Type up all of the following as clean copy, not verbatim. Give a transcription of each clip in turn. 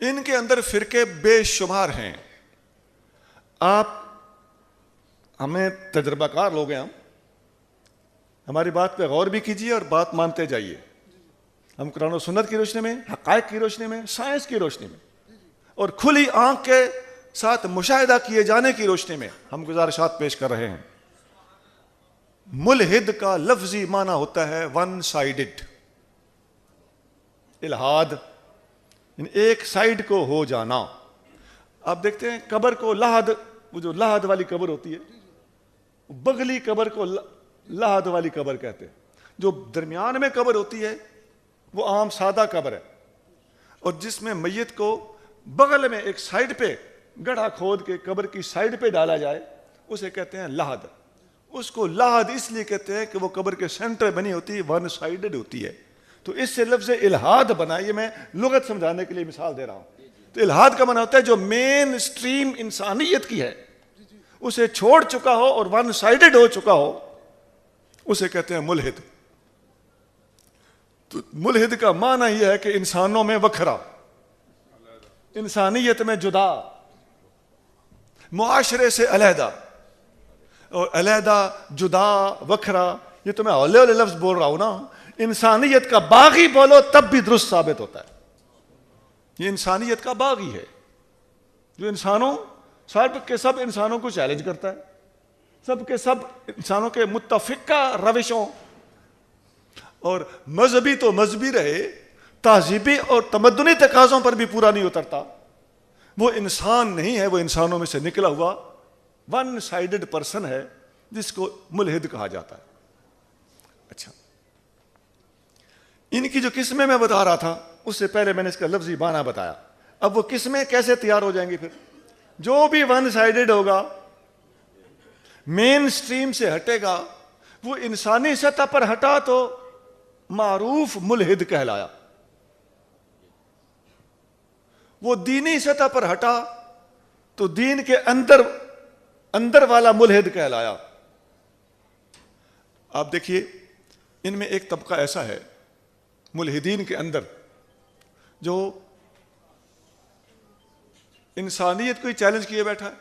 ان کے اندر فرقے بے شمار ہیں. آپ ہمیں تجربہ کار لوگ ہیں، ہماری بات پہ غور بھی کیجیے اور بات مانتے جائیے. ہم قرآن و سنت کی روشنی میں، حقائق کی روشنی میں، سائنس کی روشنی میں اور کھلی آنکھ کے ساتھ مشاہدہ کیے جانے کی روشنی میں ہم گزارشات پیش کر رہے ہیں. ملحد کا لفظی معنی ہوتا ہے ون سائیڈڈ، الحاد، ایک سائیڈ کو ہو جانا. آپ دیکھتے ہیں قبر کو لحد، وہ جو لحد والی قبر ہوتی ہے، بغلی قبر کو لحد والی قبر کہتے ہیں. جو درمیان میں قبر ہوتی ہے وہ عام سادہ قبر ہے، اور جس میں میت کو بغل میں ایک سائیڈ پہ گڑھا کھود کے قبر کی سائیڈ پہ ڈالا جائے اسے کہتے ہیں لحد. اس کو لحد اس لیے کہتے ہیں کہ وہ قبر کے سینٹر بنی ہوتی ہے، ون سائیڈڈ ہوتی ہے. تو اس سے لفظ الحاد بنا. یہ میں لغت سمجھانے کے لیے مثال دے رہا ہوں. تو الحاد کا معنی ہوتا ہے جو مین اسٹریم انسانیت کی ہے اسے چھوڑ چکا ہو اور ون سائیڈڈ ہو چکا ہو، اسے کہتے ہیں ملحد. تو ملحد کا معنی یہ ہے کہ انسانوں میں وکھرا، انسانیت میں جدا، معاشرے سے علیحدہ. اور علیحدہ، جدا، وکھرا، یہ تو میں ہولے ہولے لفظ بول رہا ہوں نا. انسانیت کا باغی بولو تب بھی درست ثابت ہوتا ہے. یہ انسانیت کا باغی ہے جو انسانوں، سب کے سب انسانوں کو چیلنج کرتا ہے، سب کے سب انسانوں کے متفقہ روشوں اور مذہبی تو مذہبی رہے، تہذیبی اور تمدنی تقاضوں پر بھی پورا نہیں اترتا. وہ انسان نہیں ہے، وہ انسانوں میں سے نکلا ہوا ون سائیڈڈ پرسن ہے جس کو ملحد کہا جاتا ہے. اچھا، ان کی جو قسمیں میں بتا رہا تھا اس سے پہلے میں نے اس کا لفظی معنی بتایا. اب وہ قسمیں کیسے تیار ہو جائیں گی؟ پھر جو بھی ون سائیڈڈ ہوگا، مین سٹریم سے ہٹے گا، وہ انسانی سطح پر ہٹا تو معروف ملحد کہلایا. وہ دینی سطح پر ہٹا تو دین کے اندر والا ملحد کہلایا. آپ دیکھیے ان میں ایک طبقہ ایسا ہے ملحدین کے اندر جو انسانیت کو ہی چیلنج کیے بیٹھا ہے.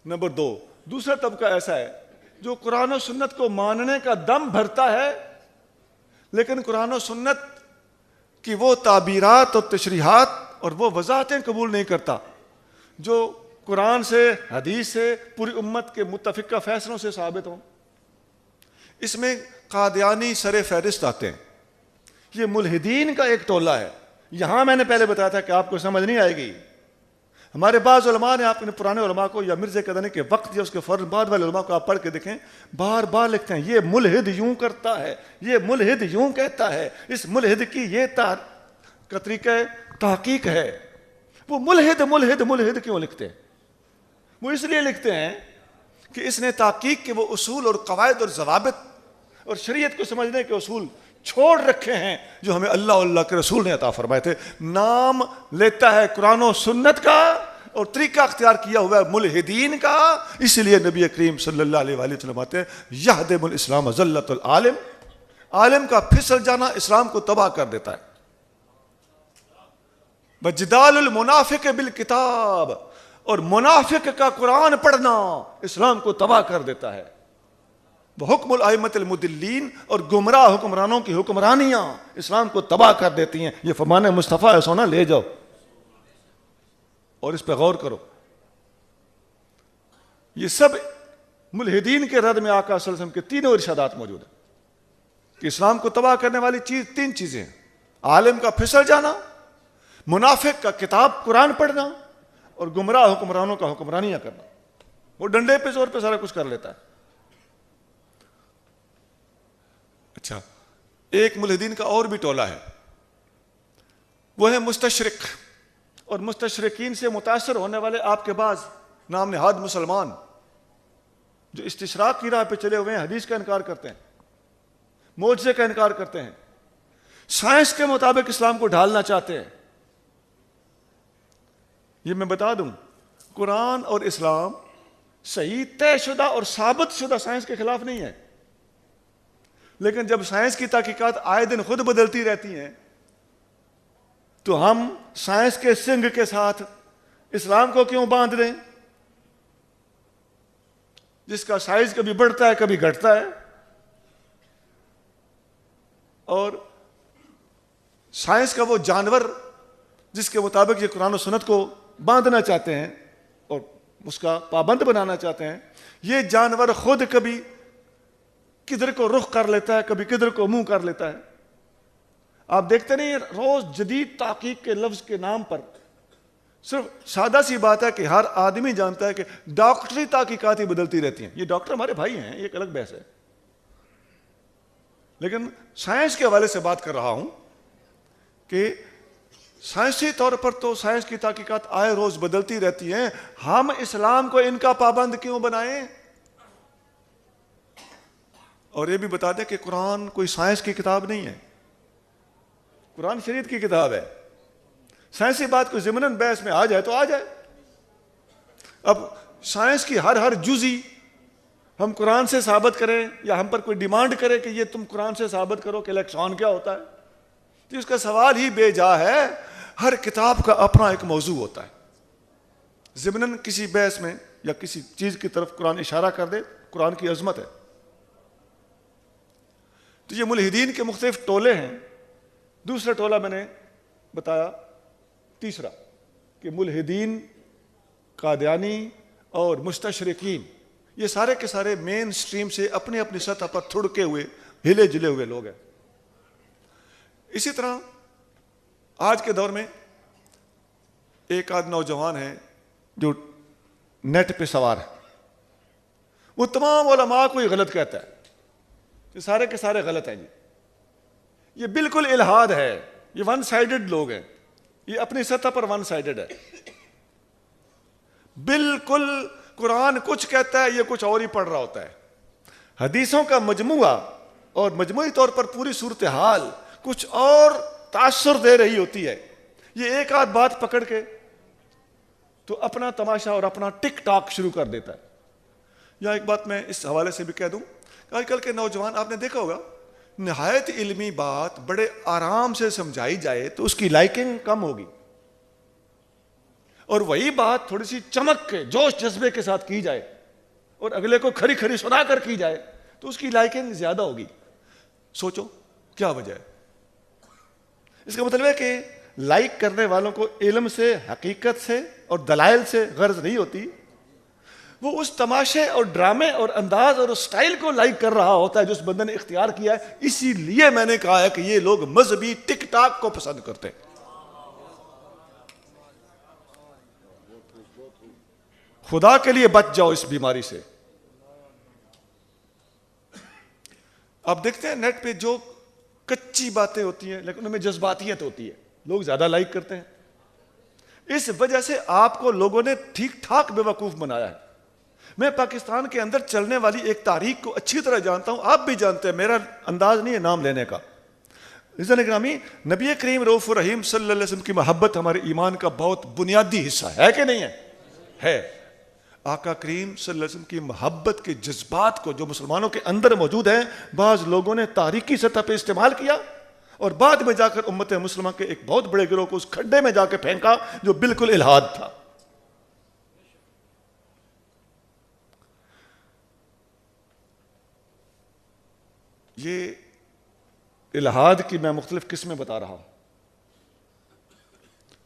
نمبر 2، دوسرا طبقہ ایسا ہے جو قرآن و سنت کو ماننے کا دم بھرتا ہے لیکن قرآن و سنت کی وہ تعبیرات اور تشریحات اور وہ وضاحتیں قبول نہیں کرتا جو قرآن سے، حدیث سے، پوری امت کے متفقہ فیصلوں سے ثابت ہوں. اس میں قادیانی سر فہرست آتے ہیں. یہ ملحدین کا ایک ٹولہ ہے. یہاں میں نے پہلے بتایا تھا کہ آپ کو سمجھ نہیں آئے گی. ہمارے بعض علماء نے، آپ نے پرانے علماء کو یا مرزا قدنی کے وقت یا اس کے فوراً بعد والے علماء کو آپ پڑھ کے دیکھیں، بار بار لکھتے ہیں یہ ملحد یوں کرتا ہے، یہ ملحد یوں کہتا ہے، اس ملحد کی یہ کا طریقہ تحقیق ہے. وہ ملحد ملحد ملحد کیوں لکھتے ہیں؟ وہ اس لیے لکھتے ہیں کہ اس نے تحقیق کے وہ اصول اور قواعد اور ضوابط اور شریعت کو سمجھنے کے اصول چھوڑ رکھے ہیں جو ہمیں اللہ اور اللہ کے رسول نے عطا فرمائے تھے. نام لیتا ہے قرآن و سنت کا اور طریقہ اختیار کیا ہوا ہے ملحدین کا. اس لیے نبی کریم صلی اللہ علیہ وآلہ وسلم آتے ہیں یہدم الاسلام ذلت العالم، عالم کا پھسل جانا اسلام کو تباہ کر دیتا ہے. وجدال المنافق بالکتاب، اور منافق کا قرآن پڑھنا اسلام کو تباہ کر دیتا ہے. حکم الائمۃ المدلین، اور گمراہ حکمرانوں کی حکمرانیاں اسلام کو تباہ کر دیتی ہیں. یہ فرمان مصطفیٰ ہے، سونا لے جاؤ اور اس پہ غور کرو. یہ سب ملحدین کے رد میں آقا صلی اللہ علیہ وسلم کے تینوں ارشادات موجود ہیں کہ اسلام کو تباہ کرنے والی تین چیزیں ہیں: عالم کا پھسل جانا، منافق کا کتاب قرآن پڑھنا، اور گمراہ حکمرانوں کا حکمرانیاں کرنا. وہ ڈنڈے پہ زور پہ سارا کچھ کر لیتا ہے. اچھا، ایک ملحدین کا اور بھی ٹولہ ہے، وہ ہے مستشرق. اور مستشرقین سے متاثر ہونے والے آپ کے بعض نام نہاد مسلمان جو استشراق کی راہ پہ چلے ہوئے ہیں، حدیث کا انکار کرتے ہیں، معجزے کا انکار کرتے ہیں، سائنس کے مطابق اسلام کو ڈھالنا چاہتے ہیں. یہ میں بتا دوں، قرآن اور اسلام صحیح طے شدہ اور ثابت شدہ سائنس کے خلاف نہیں ہے، لیکن جب سائنس کی تحقیقات آئے دن خود بدلتی رہتی ہیں تو ہم سائنس کے سنگ کے ساتھ اسلام کو کیوں باندھ دیں، جس کا سائز کبھی بڑھتا ہے کبھی گھٹتا ہے؟ اور سائنس کا وہ جانور جس کے مطابق یہ قرآن و سنت کو باندھنا چاہتے ہیں اور اس کا پابند بنانا چاہتے ہیں، یہ جانور خود کبھی کدھر کو رخ کر لیتا ہے، کبھی کدھر کو منہ کر لیتا ہے۔ آپ دیکھتے نہیں روز جدید تحقیق کے لفظ کے نام پر، صرف سادہ سی بات ہے کہ ہر آدمی جانتا ہے کہ ڈاکٹری تحقیقات ہی بدلتی رہتی ہیں۔ یہ ڈاکٹر ہمارے بھائی ہیں، یہ ایک الگ بحث ہے، لیکن سائنس کے حوالے سے بات کر رہا ہوں کہ سائنسی طور پر تو سائنس کی تحقیقات آئے روز بدلتی رہتی ہیں، ہم اسلام کو ان کا پابند کیوں بنائیں؟ اور یہ بھی بتا دیں کہ قرآن کوئی سائنس کی کتاب نہیں ہے، قرآن شریعت کی کتاب ہے۔ سائنسی بات کو ضمناً بحث میں آ جائے تو آ جائے۔ اب سائنس کی ہر جزی ہم قرآن سے ثابت کریں یا ہم پر کوئی ڈیمانڈ کرے کہ یہ تم قرآن سے ثابت کرو کہ الیکٹران کیا ہوتا ہے، تو اس کا سوال ہی بے جا ہے۔ ہر کتاب کا اپنا ایک موضوع ہوتا ہے، ضمناً کسی بحث میں یا کسی چیز کی طرف قرآن اشارہ کر دے، قرآن کی عظمت ہے۔ تو یہ ملحدین کے مختلف ٹولے ہیں۔ دوسرا ٹولہ میں نے بتایا، تیسرا، کہ ملحدین، قادیانی اور مستشرقین، یہ سارے کے سارے مین سٹریم سے اپنی اپنی سطح پر تھڑکے ہوئے ہلے جلے ہوئے لوگ ہیں۔ اسی طرح آج کے دور میں ایک آدھ نوجوان ہے جو نیٹ پہ سوار ہے، وہ تمام علماء کو یہ غلط کہتا ہے، یہ سارے کے سارے غلط ہیں جی، یہ بالکل الہاد ہے، یہ ون سائیڈڈ لوگ ہیں، یہ اپنی سطح پر ون سائیڈڈ ہے، بالکل قرآن کچھ کہتا ہے یہ کچھ اور ہی پڑھ رہا ہوتا ہے، حدیثوں کا مجموعہ اور مجموعی طور پر پوری صورتحال کچھ اور تاثر دے رہی ہوتی ہے، یہ ایک آدھ بات پکڑ کے تو اپنا تماشا اور اپنا ٹک ٹاک شروع کر دیتا ہے۔ یا ایک بات میں اس حوالے سے بھی کہہ دوں، آج کل کے نوجوان آپ نے دیکھا ہوگا، نہایت علمی بات بڑے آرام سے سمجھائی جائے تو اس کی لائکنگ کم ہوگی، اور وہی بات تھوڑی سی چمک کے جوش جذبے کے ساتھ کی جائے اور اگلے کو کھری کھری سنا کر کی جائے تو اس کی لائکنگ زیادہ ہوگی۔ سوچو کیا وجہ ہے؟ اس کا مطلب ہے کہ لائک کرنے والوں کو علم سے، حقیقت سے اور دلائل سے غرض نہیں ہوتی، وہ اس تماشے اور ڈرامے اور انداز اور سٹائل کو لائک کر رہا ہوتا ہے جو اس بندے نے اختیار کیا ہے۔ اسی لیے میں نے کہا ہے کہ یہ لوگ مذہبی ٹک ٹاک کو پسند کرتے ہیں۔ خدا کے لیے بچ جاؤ اس بیماری سے۔ آپ دیکھتے ہیں نیٹ پہ جو کچی باتیں ہوتی ہیں لیکن ان میں جذباتیت ہوتی ہے، لوگ زیادہ لائک کرتے ہیں۔ اس وجہ سے آپ کو لوگوں نے ٹھیک ٹھاک بے وقوف بنایا ہے۔ میں پاکستان کے اندر چلنے والی ایک تاریخ کو اچھی طرح جانتا ہوں، آپ بھی جانتے ہیں، میرا انداز نہیں ہے نام لینے کا۔ عزیزان گرامی، نبی کریم رؤوف الرحیم صلی اللہ علیہ وسلم کی محبت ہمارے ایمان کا بہت بنیادی حصہ ہے کہ نہیں ہے؟ ہے۔ آقا کریم صلی اللہ علیہ وسلم کی محبت کے جذبات کو جو مسلمانوں کے اندر موجود ہیں، بعض لوگوں نے تاریخی سطح پہ استعمال کیا اور بعد میں جا کر امت مسلمہ کے ایک بہت بڑے گروہ کو اس کھڈے میں جا کے پھینکا جو بالکل الہاد تھا۔ یہ الہاد کی میں مختلف قسمیں بتا رہا ہوں۔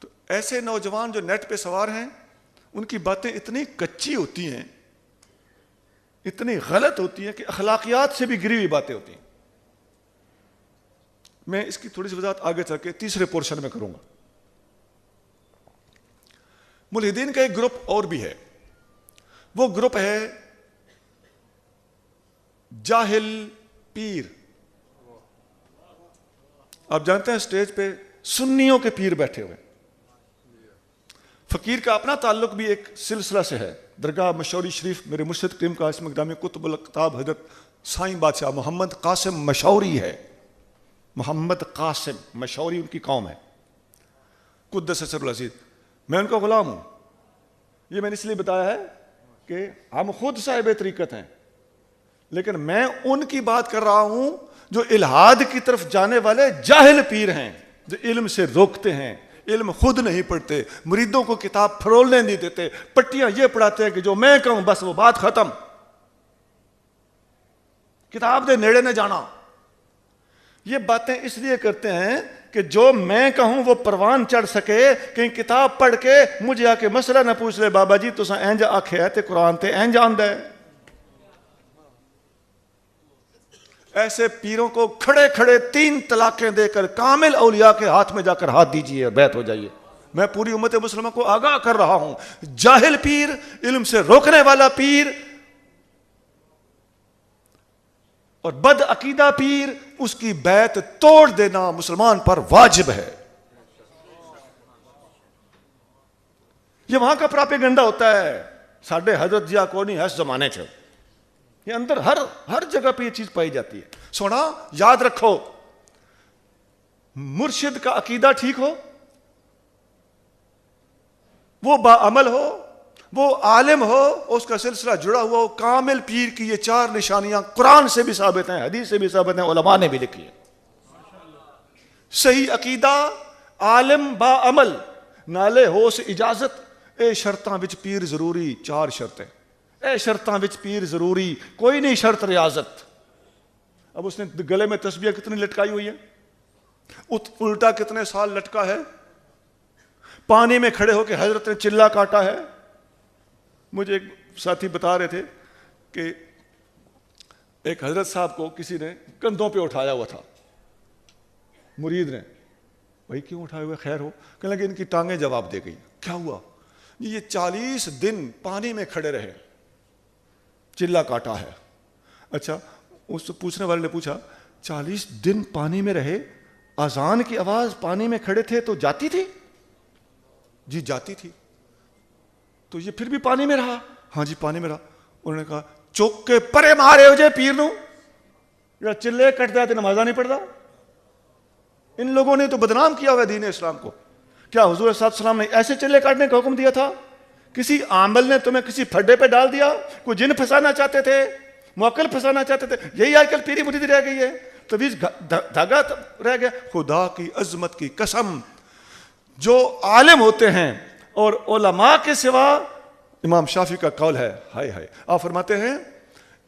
تو ایسے نوجوان جو نیٹ پہ سوار ہیں، ان کی باتیں اتنی کچی ہوتی ہیں، اتنی غلط ہوتی ہیں کہ اخلاقیات سے بھی گری ہوئی باتیں ہوتی ہیں۔ میں اس کی تھوڑی سی وضاحت آگے چل کے تیسرے پورشن میں کروں گا۔ ملحدین کا ایک گروپ اور بھی ہے، وہ گروپ ہے جاہل پیر۔ آپ جانتے ہیں اسٹیج پہ سنیوں کے پیر بیٹھے ہوئے، فقیر کا اپنا تعلق بھی ایک سلسلہ سے ہے۔ درگاہ مشوری شریف میرے مرشد کریم کا اسم گرامی قطب القطاب حضرت سائیں بادشاہ محمد قاسم مشوری ہے۔ محمد قاسم مشوری ان کی قوم ہے، قدس سر العزیز۔ میں ان کا غلام ہوں۔ یہ میں نے اس لیے بتایا ہے کہ ہم خود صاحب طریقت ہیں، لیکن میں ان کی بات کر رہا ہوں جو الہاد کی طرف جانے والے جاہل پیر ہیں، جو علم سے روکتے ہیں، علم خود نہیں پڑھتے, مریدوں کو کتاب پھرولنے نہیں دیتے, پٹیاں یہ پڑھاتے ہیں کہ جو میں کہوں بس وہ بات ختم, کتاب دے نیڑے نہ جانا. یہ باتیں اس لیے کرتے ہیں کہ جو میں کہوں وہ پروان چڑھ سکے, کہیں کتاب پڑھ کے مجھے آ کے مسئلہ نہ پوچھ لے, بابا جی تساں اینج آکھیا تے قرآن تے اینج آندا ہے. ایسے پیروں کو کھڑے کھڑے 3 طلاقیں دے کر کامل اولیاء کے ہاتھ میں جا کر ہاتھ دیجئے اور بیعت ہو جائیے. میں پوری امت مسلمہ کو آگاہ کر رہا ہوں, جاہل پیر, علم سے روکنے والا پیر اور بد عقیدہ پیر, اس کی بیعت توڑ دینا مسلمان پر واجب ہے. یہ وہاں کا پراپیگنڈا ہوتا ہے, ساڈے حضرت جیا کو نہیں ہے اس زمانے چ, یہ اندر ہر جگہ پہ یہ چیز پائی جاتی ہے. سونا یاد رکھو, مرشد کا عقیدہ ٹھیک ہو, وہ باعمل ہو, وہ عالم ہو, اس کا سلسلہ جڑا ہوا ہو, کامل پیر کی یہ 4 نشانیاں قرآن سے بھی ثابت ہیں, حدیث سے بھی ثابت ہیں, علماء نے بھی لکھی ہے. صحیح عقیدہ, عالم, باعمل, نالے ہوش اجازت, اے شرطاں وچ پیر ضروری, 4 شرطیں, اے شرطاں وچ پیر ضروری, کوئی نہیں شرط ریاضت. اب اس نے گلے میں تسبیح کتنی لٹکائی ہوئی ہے, الٹا کتنے سال لٹکا ہے, پانی میں کھڑے ہو کے حضرت نے چلا کاٹا ہے. مجھے ایک ساتھی بتا رہے تھے کہ ایک حضرت صاحب کو کسی نے کندھوں پہ اٹھایا ہوا تھا, مرید نے, بھائی کیوں اٹھائے ہوئے, خیر ہو, کہنے لگے ان کی ٹانگیں جواب دے گئی. کیا ہوا, یہ 40 دن پانی میں کھڑے رہے, چلا کاٹا ہے. اچھا, اس سے پوچھنے والے نے پوچھا 40 دن پانی میں رہے, اذان کی آواز پانی میں کھڑے تھے تو جاتی تھی؟ جی جاتی تھی. تو یہ پھر بھی پانی میں رہا؟ ہاں جی پانی میں رہا. انہوں نے کہا چوک کے پرے مارے ہو جائے پیر نو, یا چلے کٹتا ہے تو نمازہ نہیں پڑھتا. ان لوگوں نے تو بدنام کیا ہوا دین اسلام کو. کیا حضور صلی اللہ علیہ وسلم نے ایسے چلے کاٹنے کا حکم دیا تھا؟ کسی عامل نے تمہیں کسی پھڈے پہ ڈال دیا؟ کوئی جن پھنسانا چاہتے تھے, موکل پھنسانا چاہتے تھے؟ یہی آج کل پیری مریدی رہ گئی ہے, تویز دھاگا رہ گیا. خدا کی عظمت کی قسم, جو عالم ہوتے ہیں اور علماء کے سوا, امام شافعی کا قول ہے, ہائے ہائے, آپ فرماتے ہیں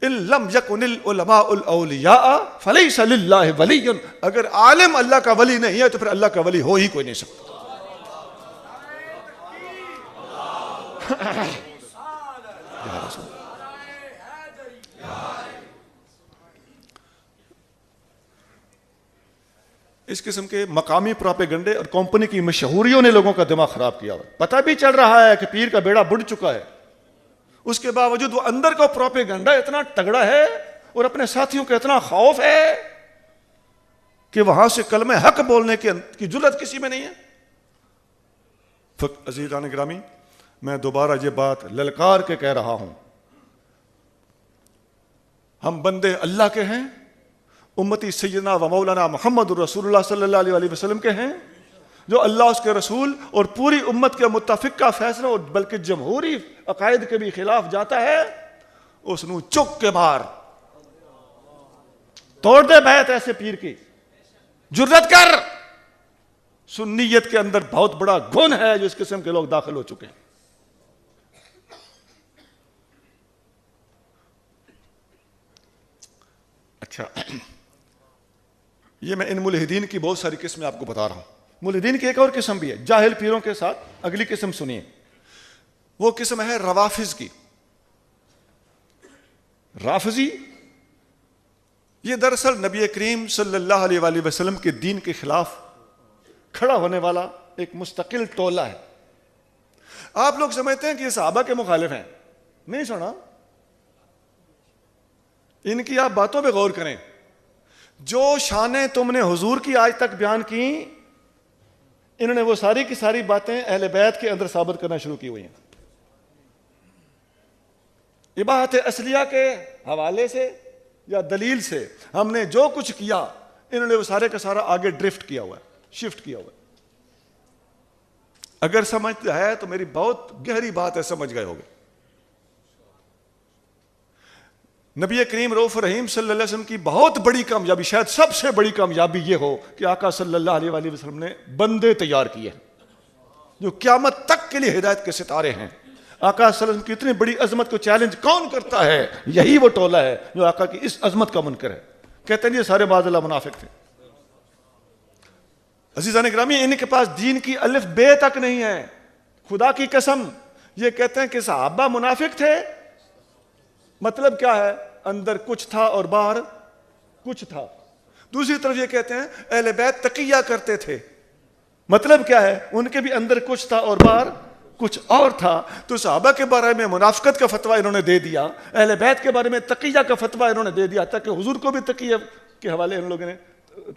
ان لم یکن العلماء الاولیاء فلیس للہ ولی, اگر عالم اللہ کا ولی نہیں ہے تو پھر اللہ کا ولی ہو ہی کوئی نہیں سکتا. اس قسم کے مقامی پراپیگنڈے اور کمپنی کی مشہوریوں نے لوگوں کا دماغ خراب کیا ہوا. پتہ بھی چل رہا ہے کہ پیر کا بیڑا بڑھ چکا ہے, اس کے باوجود وہ اندر کا پراپیگنڈا اتنا تگڑا ہے اور اپنے ساتھیوں کا اتنا خوف ہے کہ وہاں سے کلمہ حق بولنے کی جرات کسی میں نہیں ہے. عزیزان گرامی, میں دوبارہ یہ بات للکار کے کہہ رہا ہوں, ہم بندے اللہ کے ہیں, امتی سیدنا و مولانا محمد رسول اللہ صلی اللہ علیہ وسلم کے ہیں. جو اللہ, اس کے رسول اور پوری امت کے متفق کا فیصلہ اور بلکہ جمہوری عقائد کے بھی خلاف جاتا ہے, اس نو چک کے مار, توڑ دے بیعت ایسے پیر کی, جرت کر. سنیت کے اندر بہت بڑا گن ہے جو اس قسم کے لوگ داخل ہو چکے ہیں. اچھا, یہ میں ان ملحدین کی بہت ساری قسمیں آپ کو بتا رہا ہوں. ملحدین کی ایک اور قسم بھی ہے, جاہل پیروں کے ساتھ اگلی قسم سنیے. وہ قسم ہے روافض کی. رافضی یہ دراصل نبی کریم صلی اللہ علیہ وآلہ وسلم کے دین کے خلاف کھڑا ہونے والا ایک مستقل ٹولہ ہے. آپ لوگ سمجھتے ہیں کہ یہ صحابہ کے مخالف ہیں, نہیں سنا. ان کی آپ باتوں پہ غور کریں. جو شانیں تم نے حضور کی آج تک بیان کی, انہوں نے وہ ساری کی ساری باتیں اہل بیت کے اندر ثابت کرنا شروع کی ہوئی ہیں. عبادت اصلیہ کے حوالے سے یا دلیل سے ہم نے جو کچھ کیا, انہوں نے وہ سارے کا سارا آگے ڈرفٹ کیا ہوا ہے, شفٹ کیا ہوا ہے. اگر سمجھتے ہے تو میری بہت گہری بات ہے, سمجھ گئے ہوگے. نبی کریم رؤوف رحیم صلی اللہ علیہ وسلم کی بہت بڑی کامیابی, شاید سب سے بڑی کامیابی یہ ہو کہ آقا صلی اللہ علیہ وآلہ وسلم نے بندے تیار کیے. جو قیامت تک کے لیے ہدایت کے ستارے ہیں. آقا صلی اللہ علیہ وسلم کی اتنی بڑی عظمت کو چیلنج کون کرتا ہے؟ یہی وہ ٹولہ ہے جو آقا کی اس عظمت کا منکر ہے. کہتے ہیں یہ سارے معاذ اللہ منافق تھے. عزیزان گرامی، ان کے پاس دین کی الف بے تک نہیں ہے. خدا کی قسم یہ کہتے ہیں کہ صحابہ منافق تھے. مطلب کیا ہے؟ اندر کچھ تھا اور باہر کچھ تھا. دوسری طرف یہ کہتے ہیں اہل بیت تقیہ کرتے تھے. مطلب کیا ہے؟ ان کے بھی اندر کچھ تھا اور باہر کچھ اور تھا. تو صحابہ کے بارے میں منافقت کا فتویٰ انہوں نے دے دیا، اہل بیت کے بارے میں تقیہ کا فتویٰ انہوں نے دے دیا، تاکہ حضور کو بھی تقیہ کے حوالے ان لوگوں نے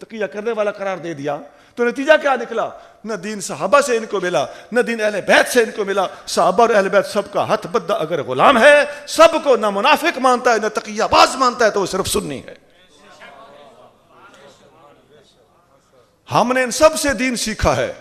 تقیہ کرنے والا قرار دے دیا. تو نتیجہ کیا نکلا؟ نہ دین صحابہ سے ان کو ملا، نہ دین اہل بیت سے ان کو ملا. صحابہ اور اہل بیت سب کا ہتھ بدہ اگر غلام ہے، سب کو نہ منافق مانتا ہے نہ تقیہ باز مانتا ہے، تو وہ صرف سنی ہے. ہم نے ان سب سے دین سیکھا ہے.